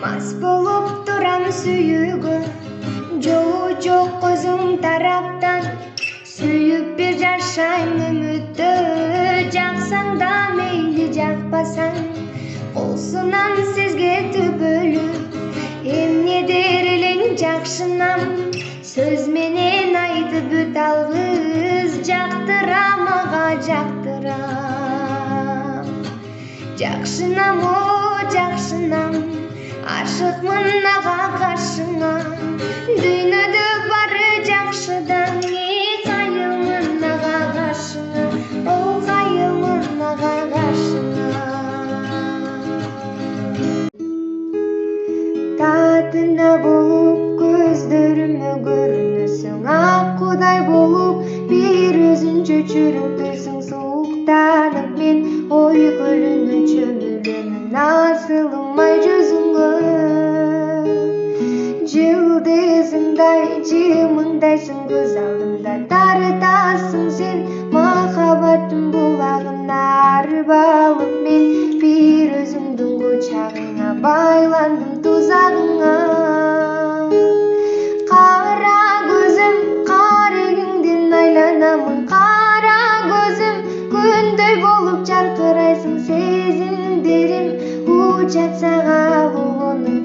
Мас болуп турам сүйүүгө, жолу жок көзүң тараптан. Сүйүп бир жашайм үмүттө, жаксаң да мейли жакпасаң. Болсунам сизге түбөлү, эмнедир элең жакшынам. Сөз менен айтып бүт албыз, жактырам ага жактырам. Жакшынам, о жакшынам, ашыкмын ага каршыңа. Дүйнөдө бары жакшыдан, кайылмын ага каршыңа, о кайылмын ага каршыңа. Татына болуп көздөрүмө көрүнөсүң, ак кудай болуп бир өзүн чөчүрүп турсуң. Сууктанып мен ой көлүнө чөмүлөмүн, асылмай жүзүңө. Жылдызыңдай жымыңдайсың көз алдымда, тарытасың сен махаббаттын булагына. Арып алып мен бир өзүңдүн кучагыңа, байландым тузагыңа. Кара көзүм, карегиңден айланамын, кара көзүм, күндөй болуп жаркырайсың. Сезимдерим учат сага болгону